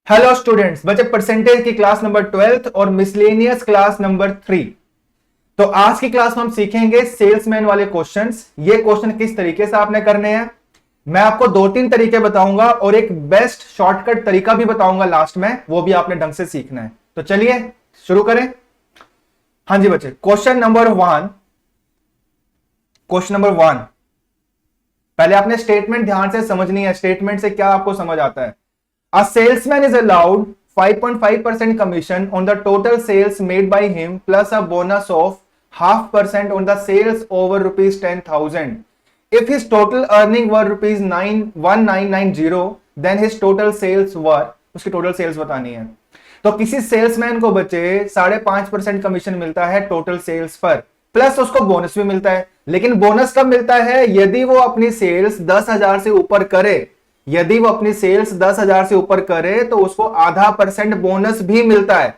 Hello students, बच्चे percentage की class number 12th और मिसलेनियस क्लास नंबर 3। तो आज की क्लास में हम सीखेंगे सेल्समैन वाले क्वेश्चंस। ये क्वेश्चन किस तरीके से आपने करने हैं, मैं आपको दो तीन तरीके बताऊंगा और एक बेस्ट शॉर्टकट तरीका भी बताऊंगा लास्ट में, वो भी आपने ढंग से सीखना है। तो चलिए शुरू करें। हाँ जी बच्चे, क्वेश्चन नंबर वन। पहले आपने स्टेटमेंट ध्यान से समझनी है। स्टेटमेंट से क्या आपको समझ आता है। A salesman is allowed 5.5% commission on the total sales made by him plus a bonus of 0.5% on the sales over rupees 10,000. If his total earning were rupees 1990, then his total sales were, उसकी total sales बतानी है। तो किसी salesman को बच्चे 5.5% commission मिलता है total sales पर, प्लस उसको बोनस भी मिलता है। लेकिन बोनस कब मिलता है? यदि वो अपनी सेल्स 10,000 से ऊपर करे। यदि वो अपनी सेल्स 10,000 से ऊपर करे तो उसको 0.5% बोनस भी मिलता है।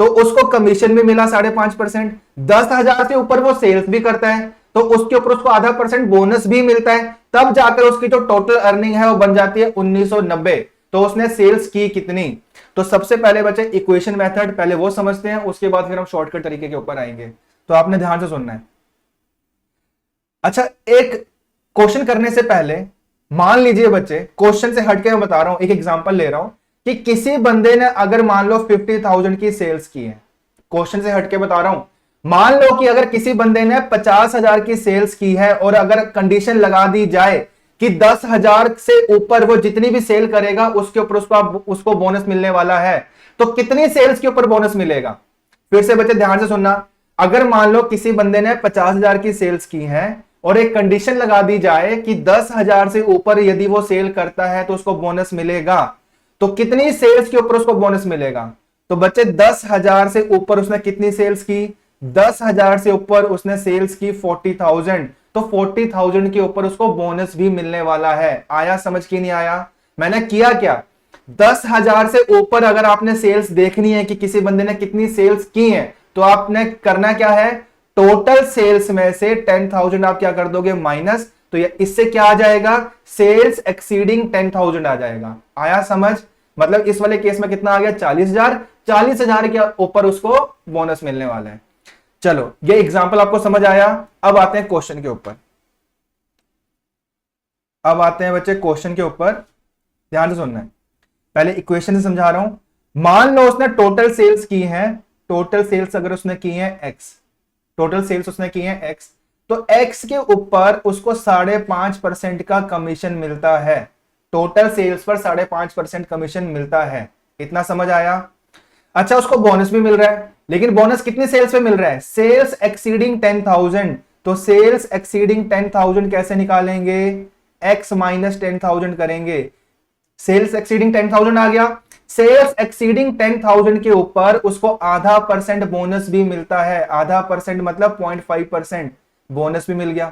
तो उसको कमीशन भी मिला 5.5%। 10,000 से ऊपर वो सेल्स भी करता है तो उसके ऊपर उसको 0.5% बोनस भी मिलता है। तब जाकर उसकी जो टोटल अर्निंग है वो बन जाती है 1990। तो उसने सेल्स की कितनी? तो सबसे पहले बच्चे इक्वेशन मेथड पहले वो समझते हैं, उसके बाद फिर हम शॉर्टकट तरीके के ऊपर आएंगे। तो आपने ध्यान से सुनना है। अच्छा, एक क्वेश्चन करने से पहले मान लीजिए बच्चे, क्वेश्चन से हटके मैं बता रहा हूं, एक एग्जांपल ले रहा हूं कि किसी बंदे ने अगर मान लो 50,000 की सेल्स की है। क्वेश्चन से हटके बता रहा हूं, मान लो कि अगर किसी बंदे ने 50,000 की सेल्स की है और अगर कंडीशन लगा दी जाए कि 10,000 से ऊपर वो जितनी भी सेल करेगा उसके ऊपर उसको बोनस मिलने वाला है, तो कितनी सेल्स के ऊपर बोनस मिलेगा? फिर से बच्चे ध्यान से सुनना। अगर मान लो किसी बंदे ने 50,000 की सेल्स की है और एक कंडीशन लगा दी जाए कि 10,000 से ऊपर यदि वो सेल करता है तो उसको बोनस मिलेगा, तो कितनी सेल्स के ऊपर उसको बोनस मिलेगा? तो बच्चे 10,000 से ऊपर उसने कितनी सेल्स की? 10,000 से ऊपर उसने सेल्स की 40,000, तो 40,000 के ऊपर उसको बोनस भी मिलने वाला है। आया समझ की नहीं आया? मैंने किया क्या, 10,000 से ऊपर अगर आपने सेल्स देखनी है कि किसी बंदे ने कितनी सेल्स की है, तो आपने करना क्या है, टोटल सेल्स में से 10,000 आप क्या कर दोगे, माइनस। तो ये इससे क्या आ जाएगा, सेल्स एक्सीडिंग 10,000 आ जाएगा। आया समझ? मतलब इस वाले केस में कितना आ गया, 40,000। 40,000 के ऊपर उसको बोनस मिलने वाला है। चलो, ये एग्जांपल आपको समझ आया। अब आते हैं क्वेश्चन के ऊपर। अब आते हैं बच्चे क्वेश्चन के ऊपर, ध्यान से सुनना है। पहले इक्वेशन से समझा रहा हूं। मान लो उसने टोटल सेल्स की है, टोटल सेल्स अगर उसने की है एक्स, टोटल सेल्स उसने की है एक्स, तो एक्स के ऊपर उसको 5.5% का कमीशन मिलता है। टोटल सेल्स पर 5.5% कमीशन मिलता है। इतना समझ आया? अच्छा, उसको बोनस भी मिल रहा है, लेकिन बोनस कितनी सेल्स पे मिल रहा है, सेल्स एक्सीडिंग 10,000। तो सेल्स एक्सीडिंग 10,000 कैसे निकालेंगे, एक्स माइनस 10,000 करेंगे। सेल्स एक्सीडिंग 10,000 आ गया। सेल्स एक्सीडिंग 10,000 के ऊपर उसको 0.5% बोनस भी मिलता है। 0.5% मतलब 0.5% बोनस भी मिल गया।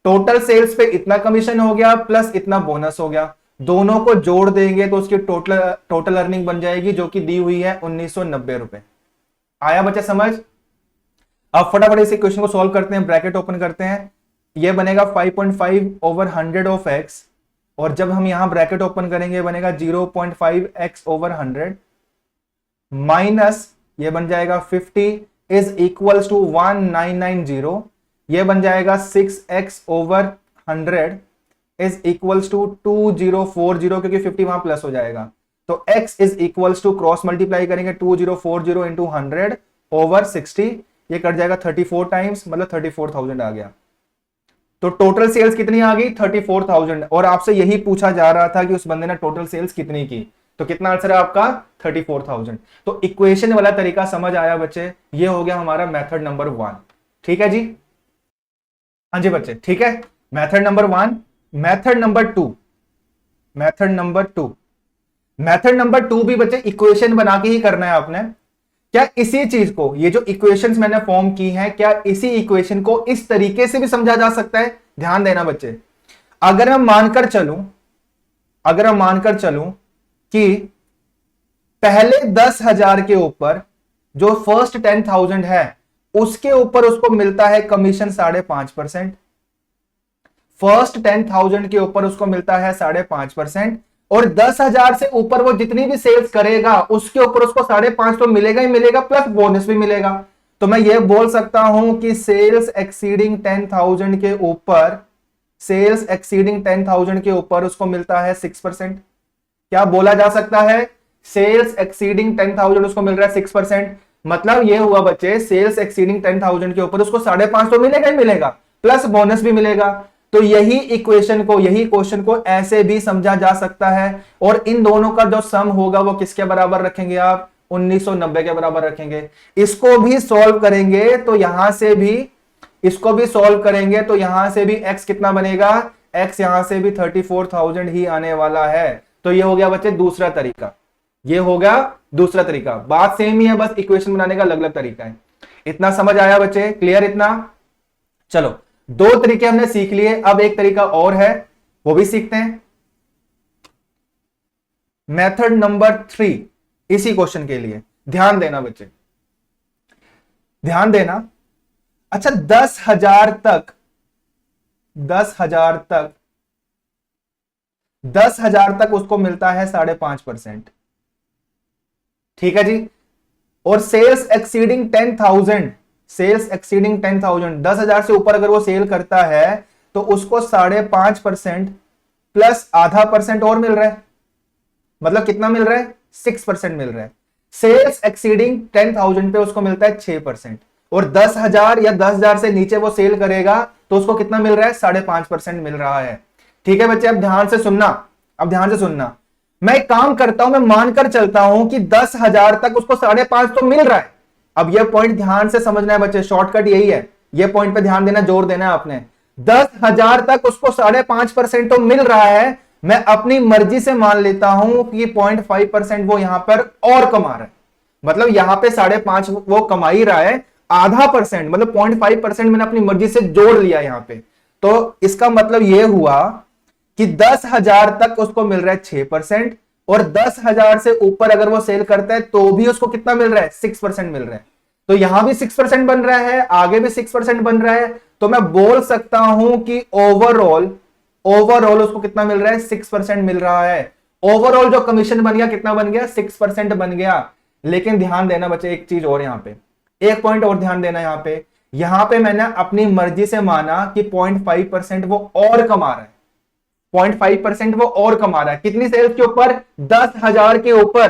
टोटल सेल्स पे इतना कमीशन हो गया प्लस इतना बोनस हो गया। दोनों को जोड़ देंगे तो उसकी टोटल अर्निंग बन जाएगी, जो कि दी हुई है 1990 रुपए। आया बच्चा समझ? अब फटाफट इस इक्वेशन को सॉल्व करते हैं, ब्रैकेट ओपन करते हैं। यह बनेगा 5.5 ओवर 100 ऑफ एक्स, और जब हम यहां ब्रैकेट ओपन करेंगे बनेगा 0.5x ओवर 100 माइनस ये बन जाएगा 50 इज इक्वल्स टू 1990। ये बन जाएगा 6x over 100 is equals to 2040, क्योंकि 50 वहां प्लस हो जाएगा। तो x is equals to cross multiply करेंगे 2040 इंटू 100 ओवर 60, ये कट जाएगा 34 टाइम्स, मतलब 34,000 आ गया। तो टोटल सेल्स कितनी आ गई, 34,000। और आपसे यही पूछा जा रहा था कि उस बंदे ने टोटल सेल्स कितनी की, तो कितना आंसर है आपका, 34,000। तो इक्वेशन वाला तरीका समझ आया बच्चे? ये हो गया हमारा मेथड नंबर 1। ठीक है जी? हाँ जी बच्चे, ठीक है। Method number 1। Method number 2, method number 2, method number 2 भी बच्चे इक्वेशन बना के ही करना है आपने। क्या इसी चीज को, ये जो इक्वेशंस मैंने फॉर्म की हैं, क्या इसी इक्वेशन को इस तरीके से भी समझा जा सकता है? ध्यान देना बच्चे। अगर मैं मानकर चलूं, अगर मैं मानकर चलूं कि पहले 10,000 के ऊपर जो फर्स्ट 10,000 है उसके ऊपर उसको मिलता है कमीशन 5.5%। फर्स्ट 10,000 के ऊपर उसको मिलता है 5.5%। और 10,000 से ऊपर वो जितनी भी सेल्स करेगा उसके ऊपर उसको 5.5 तो मिलेगा ही मिलेगा, प्लस बोनस भी मिलेगा। तो मैं ये बोल सकता हूं कि सेल्स एक्सीडिंग 10,000 के ऊपर, सेल्स एक्सीडिंग 10,000 के ऊपर उसको मिलता है 6%। क्या बोला जा सकता है? सेल्स एक्सीडिंग 10,000 उसको मिल रहा है 6%। मतलब ये हुआ बच्चे, सेल्स एक्सीडिंग 10,000 के ऊपर उसको 5.5 तो मिलेगा ही मिलेगा, प्लस बोनस भी मिलेगा। तो यही इक्वेशन को, यही क्वेश्चन को ऐसे भी समझा जा सकता है। और इन दोनों का जो सम होगा वो किसके बराबर रखेंगे आप? 1990 के बराबर रखेंगे। इसको भी सॉल्व करेंगे तो यहां से भी, इसको भी सॉल्व करेंगे तो यहां से भी x कितना बनेगा? x यहां से भी 34,000 ही आने वाला है। तो ये हो गया बच्चे दूसरा तरीका, ये होगा दूसरा तरीका। बात सेम ही है, बस इक्वेशन बनाने का अलग अलग तरीका है। इतना समझ आया बच्चे? क्लियर इतना? चलो, दो तरीके हमने सीख लिए, अब एक तरीका और है, वो भी सीखते हैं। मेथड नंबर 3 इसी क्वेश्चन के लिए, ध्यान देना बच्चे, ध्यान देना। अच्छा, 10,000 तक, 10,000 तक, 10,000 तक उसको मिलता है 5.5%। ठीक है जी। और सेल्स एक्सीडिंग 10,000, सेल्स एक्सीडिंग 10,000, 10,000 से ऊपर अगर वो सेल करता है तो उसको 5.5% प्लस आधा परसेंट और मिल रहा है। मतलब कितना मिल रहा है? 6% मिल रहा है। सेल्स एक्सीडिंग 10,000 पे उसको मिलता है 6%। और 10,000 या 10,000 से नीचे वो सेल करेगा तो उसको कितना मिल रहा है? 5.5% मिल रहा है। ठीक है बच्चे, अब ध्यान से सुनना, अब ध्यान से सुनना। मैं एक काम करता हूं, मैं मानकर चलता हूं कि 10,000 तक उसको 5.5 तो मिल रहा है। अब यह पॉइंट ध्यान से समझना है बच्चे, शॉर्टकट यही है, यह पॉइंट पे ध्यान देना, जोर देना है आपने। 10,000 तक उसको 5.5% तो मिल रहा है। मैं अपनी मर्जी से मान लेता हूं कि 0.5% वो यहां पर और कमा रहा है। मतलब यहां पे 5.5 वो कमा ही रहा है, आधा परसेंट मतलब 0.5% मैंने अपनी मर्जी से जोड़ लिया यहां पे। तो इसका मतलब यह हुआ कि 10,000 तक उसको मिल रहा है 6%, और 10,000 से ऊपर अगर वो सेल करता है तो भी उसको कितना मिल रहा है? 6% मिल रहा है। तो यहां भी 6% बन रहा है, आगे भी 6% बन रहा है। तो मैं बोल सकता हूं कि ओवरऑल, ओवरऑल उसको कितना मिल रहा है? 6% मिल रहा है। ओवरऑल जो कमीशन बन गया कितना बन गया? 6% बन गया। लेकिन ध्यान देना बच्चे, एक चीज और, यहां पे एक पॉइंट और ध्यान देना। यहां पे मैंने अपनी मर्जी से माना कि 0.5% वो और कमा रहा है, 0.5% वो और कमा रहा है। कितनी सेल्स के ऊपर? 10,000 के ऊपर।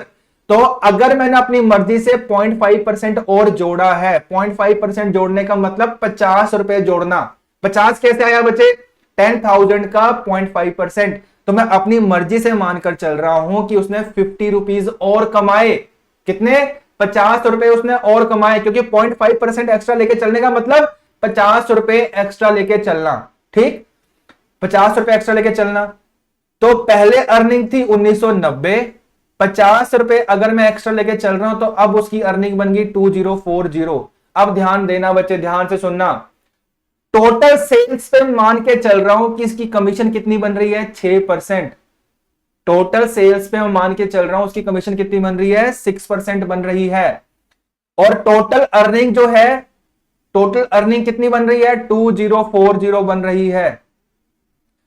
तो अगर मैंने अपनी मर्जी से 0.5% और जोड़ा है, 0.5% जोड़ने का मतलब 50 रुपए जोड़ना। 50 कैसे आया बच्चे? 10,000 का 0.5%। तो मैं अपनी मर्जी से मानकर चल रहा हूं कि उसने 50 रुपीज और कमाए। कितने? 50 रुपए उसने और कमाए, क्योंकि 0.5% एक्स्ट्रा लेके चलने का मतलब 50 रुपए एक्स्ट्रा लेके चलना। ठीक, 50 रुपए एक्स्ट्रा लेके चलना। तो पहले अर्निंग थी 1990, 50 रुपए अगर मैं एक्स्ट्रा लेके चल रहा हूं तो अब उसकी अर्निंग बन गई 2040। अब ध्यान देना बच्चे, ध्यान से सुनना। टोटल सेल्स पे मान के चल रहा हूं कि इसकी कमीशन कितनी बन रही है? 6%। टोटल सेल्स पे मैं मान के चल रहा हूं उसकी कमीशन कितनी बन रही है? 6% बन रही है। और टोटल अर्निंग जो है, टोटल अर्निंग कितनी बन रही है? 2040 बन रही है।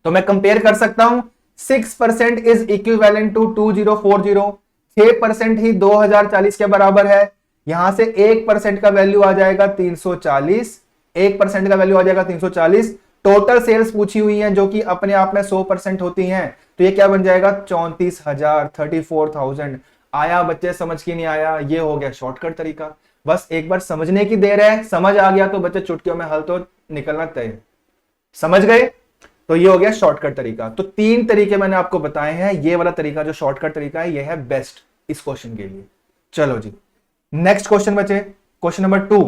तो मैं कंपेयर कर सकता हूं, 6% इज इक्विवेलेंट टू 2040। 6% ही 2040 के बराबर है। यहां से 1% का वैल्यू आ जाएगा 340, 1% का वैल्यू आ जाएगा 340। टोटल सेल्स पूछी हुई है जो कि अपने आप में 100% होती हैं, तो ये क्या बन जाएगा? 34,000, 34,000। आया बच्चे समझ की नहीं आया? ये हो गया शॉर्टकट तरीका। बस एक बार समझने की देर है, समझ आ गया तो बच्चे चुटकियों में हल तो निकलना तय। समझ गए? तो ये हो गया शॉर्टकट तरीका। तो 3 तरीके मैंने आपको बताए हैं, ये वाला तरीका जो शॉर्टकट तरीका है ये है बेस्ट इस क्वेश्चन के लिए। चलो जी, नेक्स्ट क्वेश्चन बचे, क्वेश्चन नंबर 2।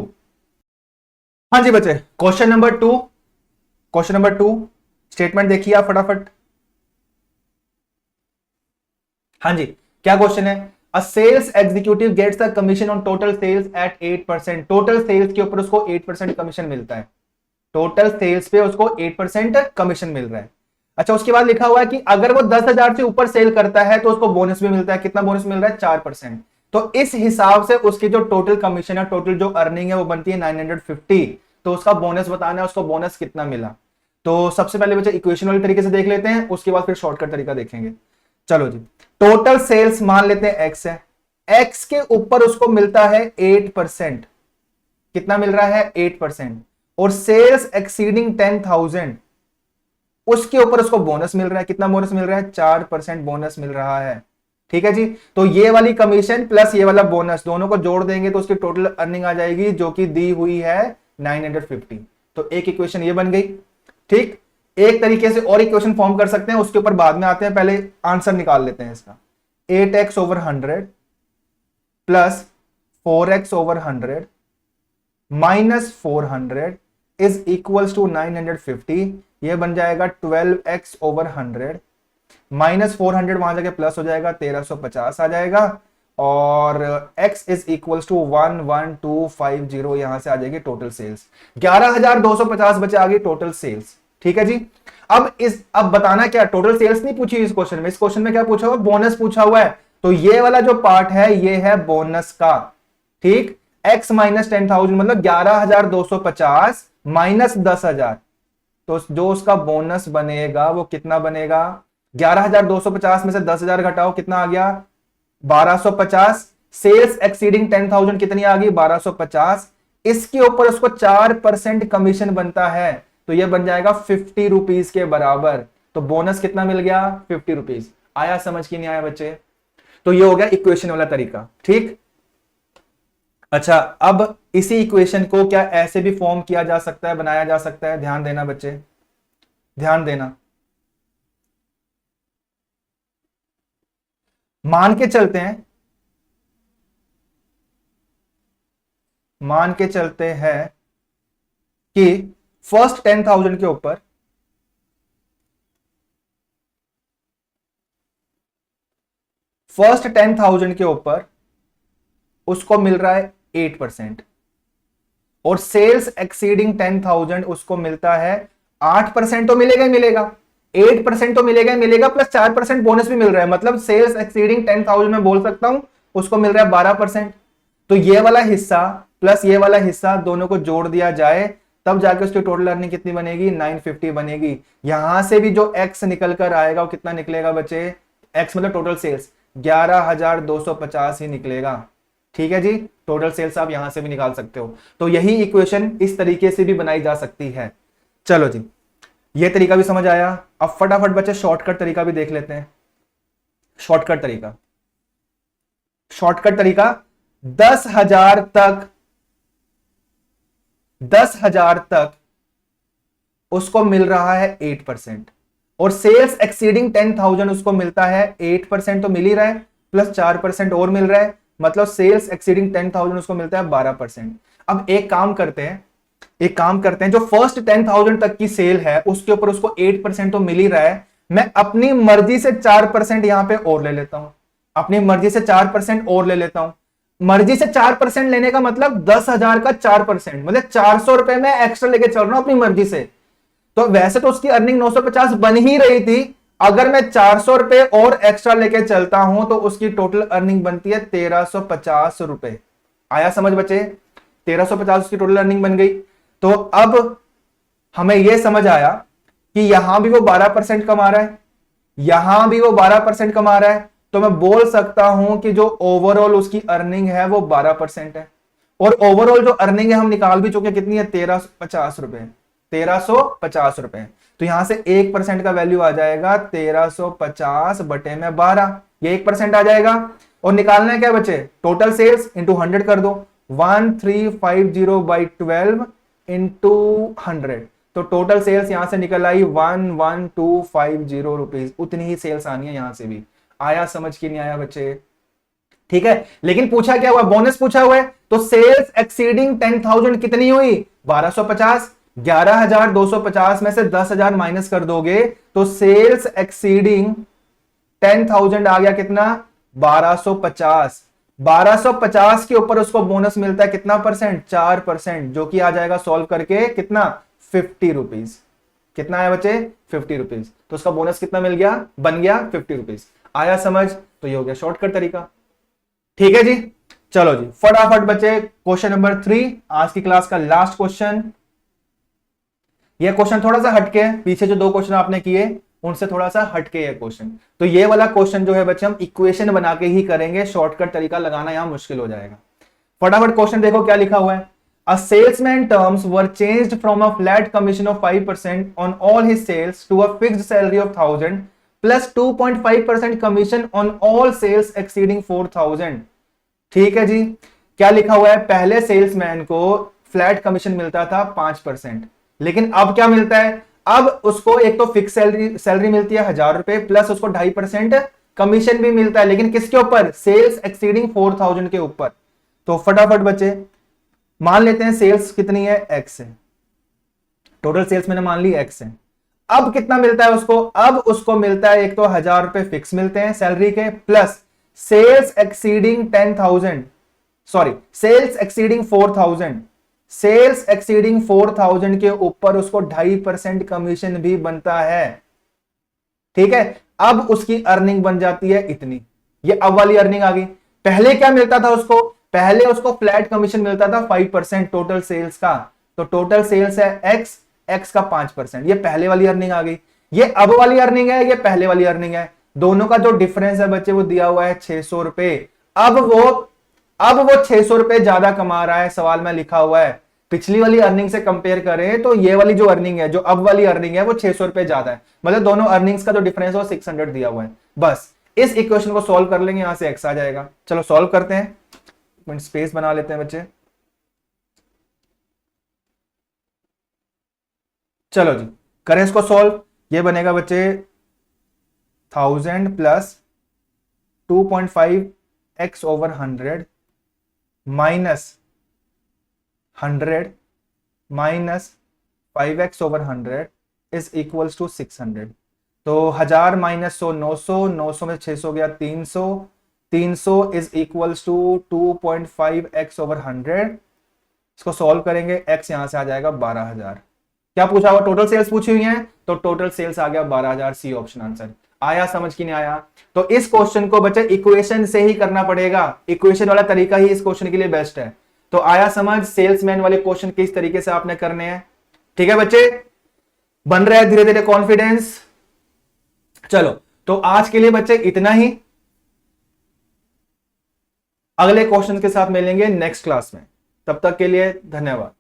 हाँ जी बचे, question number 2, question number 2 statement देखिए आप फटाफट। हाँ जी, क्या क्वेश्चन है? A sales executive gets the commission on total sales at 8%। Total sales के ऊपर उसको 8% कमीशन मिलता है। टोटल सेल्स पे उसको 8% कमीशन मिल रहा है। अच्छा, उसके बाद लिखा हुआ है कि अगर वो 10,000 से ऊपर सेल करता है तो उसको बोनस भी मिलता है। कितना बोनस मिल रहा है? 4%। तो इस हिसाब से उसकी जो टोटल कमीशन है, टोटल जो अर्निंग है वो बनती है 950। तो उसका बोनस बताना है, उसको बोनस कितना मिला। तो सबसे पहले बच्चे इक्वेशन वाले तरीके से देख लेते हैं, उसके बाद फिर शॉर्टकट तरीका देखेंगे। चलो जी, टोटल सेल्स मान लेते हैं एक्स है, एक्स के ऊपर उसको मिलता है 8%। कितना मिल रहा है? 8%। और सेल्स एक्सीडिंग 10,000, उसके ऊपर उसको बोनस मिल रहा है। कितना बोनस मिल रहा है? 4% बोनस मिल रहा है। ठीक है जी, तो ये वाली कमीशन प्लस ये वाला बोनस दोनों को जोड़ देंगे तो उसकी टोटल अर्निंग आ जाएगी, जो कि दी हुई है 950। तो एक इक्वेशन ये बन गई। ठीक, एक तरीके से और इक्वेशन फॉर्म कर सकते हैं, उसके ऊपर बाद में आते हैं, पहले आंसर निकाल लेते हैं इसका। 8x/100 plus 4x/100 minus 400 is equals to 950। ये बन जाएगा 12x/100 माइनस 400, वहां जाके प्लस हो जाएगा, 1350 आ जाएगा। और x इज इक्वल्स टू 11250, यहां से आ जाएगी टोटल सेल्स। 11,250 बचे आ गई टोटल सेल्स। ठीक है जी, अब बताना क्या, टोटल सेल्स नहीं पूछी इस क्वेश्चन में। इस क्वेश्चन में क्या पूछा हुआ? बोनस पूछा हुआ है। तो ये वाला जो पार्ट है ये है बोनस का। ठीक, x माइनस 10,000 मतलब 11,250 माइनस 10,000, तो जो उसका बोनस बनेगा वो कितना बनेगा? 11,250 में से 10,000 घटाओ, कितना आ गया? 1,250। सेल्स एक्सीडिंग 10,000 कितनी आ गई? 1,250। इसके ऊपर उसको 4% कमीशन बनता है, तो ये बन जाएगा 50 रुपीज के बराबर। तो बोनस कितना मिल गया? 50 रुपीज। आया समझ की नहीं आया बच्चे? तो ये हो गया इक्वेशन वाला तरीका। ठीक, अच्छा, अब इसी इक्वेशन को क्या ऐसे भी फॉर्म किया जा सकता है, बनाया जा सकता है? ध्यान देना बच्चे, ध्यान देना। मान के चलते हैं, मान के चलते हैं कि फर्स्ट 10,000 के ऊपर उसको मिल रहा है 8%, और सेल्स एक्सीडिंग 10,000 उसको मिलता है 8%। तो मिलेगा ही मिलेगा, 8% तो मिलेगा ही मिलेगा, प्लस 4% बोनस भी मिल रहा है। मतलब सेल्स एक्सीडिंग 10,000 में बोल सकता हूं उसको मिल रहा है 12%। तो ये वाला हिस्सा प्लस ये वाला हिस्सा दोनों को जोड़ दिया जाए, तब जाके उसकी टोटल अर्निंग कितनी बनेगी? 950 बनेगी। यहां से भी जो एक्स निकल कर आएगा वो कितना निकलेगा बच्चे? एक्स मतलब टोटल सेल्स 11,250 ही निकलेगा। ठीक है जी, टोटल सेल्स आप यहां से भी निकाल सकते हो। तो यही इक्वेशन इस तरीके से भी बनाई जा सकती है। चलो जी, ये तरीका भी समझ आया। अब फटाफट बच्चे शॉर्टकट तरीका भी देख लेते हैं। शॉर्टकट तरीका, शॉर्टकट तरीका 10,000 तक, 10,000 तक उसको मिल रहा है 8%, और सेल्स एक्सीडिंग 10,000 उसको मिलता है 8%। तो मिल ही रहा है, प्लस 4% और मिल रहा है, मतलब सेल्स एक्सीडिंग 10,000 उसको मिलता है 12%। अब एक काम करते हैं, जो फर्स्ट 10,000 तक की सेल है उसके ऊपर उसको 8% तो मिल ही रहा है, मैं अपनी मर्जी से 4% यहां पे और ले लेता हूं। अपनी मर्जी से 4% और ले लेता हूं। मर्जी से 4% लेने का मतलब 10,000 का 4%, मतलब 400 रुपए में एक्स्ट्रा लेके चल रहा हूं अपनी मर्जी से। तो वैसे तो उसकी अर्निंग 950 बन ही रही थी, अगर मैं 400 रुपए और एक्स्ट्रा लेके चलता हूं तो उसकी टोटल अर्निंग बनती है 1,350 रुपए। आया समझ बच्चे? 1,350 उसकी टोटल अर्निंग बन गई। तो अब हमें यह समझ आया कि यहां भी वो 12% कमा रहा है, यहां भी वो 12% कमा रहा है, तो मैं बोल सकता हूं कि जो ओवरऑल उसकी अर्निंग है वो 12% है। और ओवरऑल जो अर्निंग है हम निकाल भी चुके, कितनी है? 1,350 रुपए, 1,350 रुपए। तो यहां से 1% का वैल्यू आ जाएगा 1,350/12, ये 1% आ जाएगा। और निकालना है क्या बच्चे? टोटल सेल्स इंटू 100 कर दो, 1350/12 इंटू 100। तो टोटल सेल्स यहां से निकल आई 11,250 रुपीज। उतनी ही सेल्स आनी है यहां से भी। आया समझ की नहीं आया बच्चे? ठीक है, लेकिन पूछा क्या हुआ? बोनस पूछा हुआ है। तो सेल्स एक्सीडिंग 10,000 कितनी हुई? 1,250। 11,250 में से 10,000 माइनस कर दोगे तो सेल्स एक्सीडिंग 10,000 आ गया कितना? 1,250। 1,250 के ऊपर उसको बोनस मिलता है कितना परसेंट? 4%, जो कि आ जाएगा सॉल्व करके कितना? 50 रुपीज। कितना आया बच्चे? 50 रुपीज। तो उसका बोनस कितना मिल गया? बन गया 50 रुपीज। आया समझ? तो ये हो गया शॉर्टकट तरीका। ठीक है जी, चलो जी फटाफट बच्चे क्वेश्चन नंबर 3, आज की क्लास का लास्ट क्वेश्चन। यह क्वेश्चन थोड़ा सा हटके है, पीछे जो 2 क्वेश्चन आपने किए उनसे थोड़ा सा हटके है क्वेश्चन। तो ये वाला क्वेश्चन जो है बच्चे हम इक्वेशन बना के ही करेंगे, शॉर्टकट तरीका लगाना यहां मुश्किल हो जाएगा। फटाफट क्वेश्चन देखो क्या लिखा हुआ है। A salesman terms were changed from a flat commission of 5% on all his sales to a fixed salary of 1000 plus 2.5% commission on all sales exceeding 4000। ठीक है जी, क्या लिखा हुआ है, पहले सेल्समैन को फ्लैट कमीशन मिलता था 5%, लेकिन अब क्या मिलता है, अब उसको एक तो फिक्स सैलरी मिलती है 1000 रुपए प्लस उसको 2.5% कमीशन भी मिलता है, लेकिन किसके ऊपर, सेल्स एक्सीडिंग 4000 के ऊपर। तो फटाफट बच्चे मान लेते हैं सेल्स कितनी है, एक्स है, टोटल सेल्स मैंने मान ली एक्स है। अब कितना मिलता है उसको, अब उसको मिलता है एक तो 1000 रुपए फिक्स मिलते हैं सैलरी के, plus sales exceeding 10,000, sorry sales exceeding 4000, sales exceeding 4000 के ऊपर उसको 2.5% कमीशन भी बनता है। ठीक है, अब उसकी अर्निंग बन जाती है इतनी, ये अब वाली अर्निंग आ गई। पहले क्या मिलता था उसको, पहले उसको फ्लैट कमीशन मिलता था 5% टोटल सेल्स का, तो टोटल सेल्स है एक्स, एक्स का 5%, ये पहले वाली अर्निंग आ गई। ये अब वाली अर्निंग है, ये पहले वाली अर्निंग है, दोनों का जो डिफरेंस है बच्चे वो दिया हुआ है 600 रुपए। अब वो 600 रुपए ज्यादा कमा रहा है, सवाल में लिखा हुआ है पिछली वाली अर्निंग से कंपेयर करें तो ये वाली जो अर्निंग है, जो अब वाली अर्निंग है वो 600 रुपए ज्यादा है, मतलब दोनों अर्निंग्स का जो डिफरेंस है वो 600 दिया हुआ है। बस इस इक्वेशन को सॉल्व कर लेंगे, यहां से एक्स आ जाएगा। चलो सॉल्व करते हैं, स्पेस बना लेते हैं बच्चे। चलो जी करें इसको सॉल्व, ये बनेगा बच्चे 1000 plus 2.5 x over 100 minus 100 minus 5x over 100 is equals to 600। तो 1000 माइनस 100 900, 900 में 600 गया 300, 300 is equals to 2.5x over 100। इसको सॉल्व करेंगे, x यहां से आ जाएगा 12000। क्या पूछा हुआ, टोटल सेल्स पूछी हुई है, तो टोटल सेल्स आ गया 12000, सी ऑप्शन आंसर। आया समझ की नहीं आया, तो इस क्वेश्चन को बच्चे इक्वेशन से ही करना पड़ेगा, इक्वेशन वाला तरीका ही इस क्वेश्चन के लिए बेस्ट है। तो आया समझ, सेल्समैन वाले क्वेश्चन किस तरीके से आपने करने हैं। ठीक है बच्चे, बन रहा है धीरे धीरे कॉन्फिडेंस। चलो तो आज के लिए बच्चे इतना ही, अगले क्वेश्चन के साथ मिलेंगे नेक्स्ट क्लास में, तब तक के लिए धन्यवाद।